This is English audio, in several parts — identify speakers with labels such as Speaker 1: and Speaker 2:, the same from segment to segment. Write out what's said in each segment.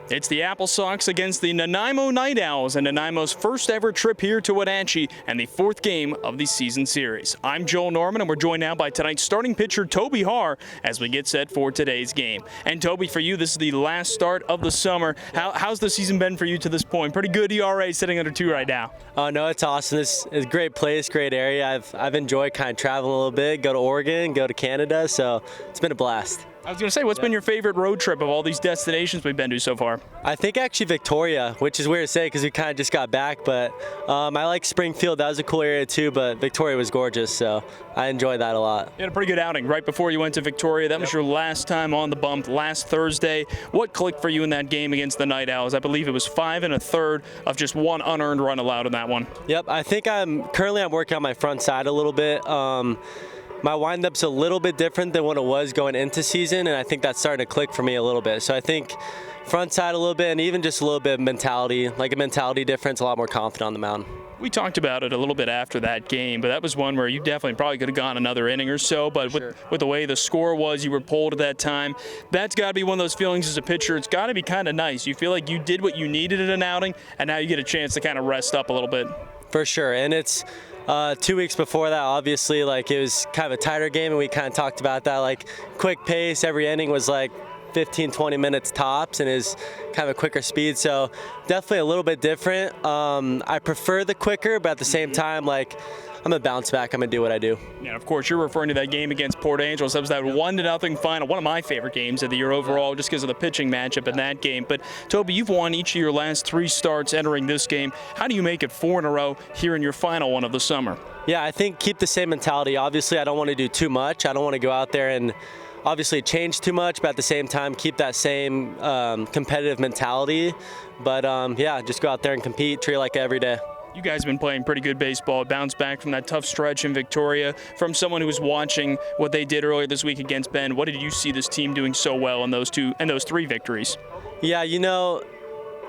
Speaker 1: It's the AppleSox against the Nanaimo Night Owls and Nanaimo's first ever trip here to Wenatchee and the fourth game of the season series. I'm Joel Norman, and we're joined now by tonight's starting pitcher Toby Haarer as we get set for today's game. And Toby, for you, this is the last start of the summer. How's the season been for you to this point? Pretty good ERA, sitting under 2 right now.
Speaker 2: Oh no, it's awesome. This is a great place, great area. I've enjoyed kind of traveling a little bit, go to Oregon, go to Canada, so it's been a blast.
Speaker 1: I was going to say, what's been your favorite road trip of all these destinations we've been to so far?
Speaker 2: I think actually Victoria, which is weird to say because we kind of just got back, but I like Springfield. That was a cool area too, but Victoria was gorgeous, so I enjoyed that a lot.
Speaker 1: You had a pretty good outing right before you went to Victoria. That was your last time on the bump last Thursday. What clicked for you in that game against the Night Owls? I believe it was 5 1/3 of just one unearned run allowed in that one.
Speaker 2: Yep, I think I'm working on my front side a little bit. My windup's a little bit different than what it was going into season, and I think that's starting to click for me a little bit. So I think front side a little bit, and even just a little bit of mentality, like a mentality difference, a lot more confident on the mound.
Speaker 1: We talked about it a little bit after that game, but that was one where you definitely probably could have gone another inning or so, but with the way the score was, you were pulled at that time. That's got to be one of those feelings as a pitcher. It's got to be kind of nice. You feel like you did what you needed in an outing, and now you get a chance to kind of rest up a little bit.
Speaker 2: For sure, and it's 2 weeks before that, obviously, like it was kind of a tighter game, and we kind of talked about that, like quick pace. Every inning was like 15, 20 minutes tops, and is kind of a quicker speed. So definitely a little bit different. I prefer the quicker, but at the same time, like I'm gonna bounce back. I'm gonna do what I do.
Speaker 1: Yeah, of course, you're referring to that game against Port Angeles. That was that 1-0 final. One of my favorite games of the year overall, just because of the pitching matchup in that game. But Toby, you've won each of your last 3 starts entering this game. How do you make it 4 in a row here in your final one of the summer?
Speaker 2: Yeah, I think keep the same mentality. Obviously, I don't want to do too much. I don't want to go out there and obviously change too much, but at the same time, keep that same competitive mentality. But yeah, just go out there and compete, treat it like every day.
Speaker 1: You guys have been playing pretty good baseball. Bounced back from that tough stretch in Victoria. From someone who was watching what they did earlier this week against Bend, what did you see this team doing so well in those 3 victories?
Speaker 2: Yeah, you know,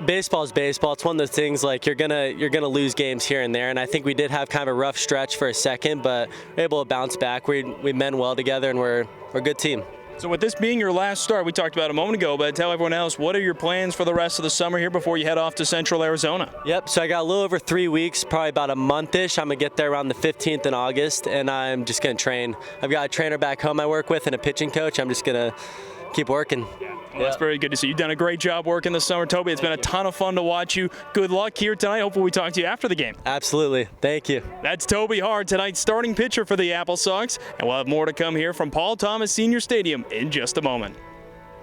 Speaker 2: baseball is baseball. It's one of those things like you're gonna lose games here and there, and I think we did have kind of a rough stretch for a second, but we're able to bounce back. We meant well together, and we're a good team.
Speaker 1: So with this being your last start, we talked about a moment ago, but tell everyone else, what are your plans for the rest of the summer here before you head off to Central Arizona?
Speaker 2: Yep, so I got a little over 3 weeks, probably about a month-ish. I'm going to get there around the 15th in August, and I'm just going to train. I've got a trainer back home I work with and a pitching coach. I'm just going to keep working.
Speaker 1: Well, that's very good to see. You've done a great job working this summer, Toby. It's been a ton of fun to watch you. Good luck here tonight. Hopefully we talk to you after the game.
Speaker 2: Absolutely. Thank you.
Speaker 1: That's Toby Haarer, tonight's starting pitcher for the AppleSox, and we'll have more to come here from Paul Thomas Senior Stadium in just a moment.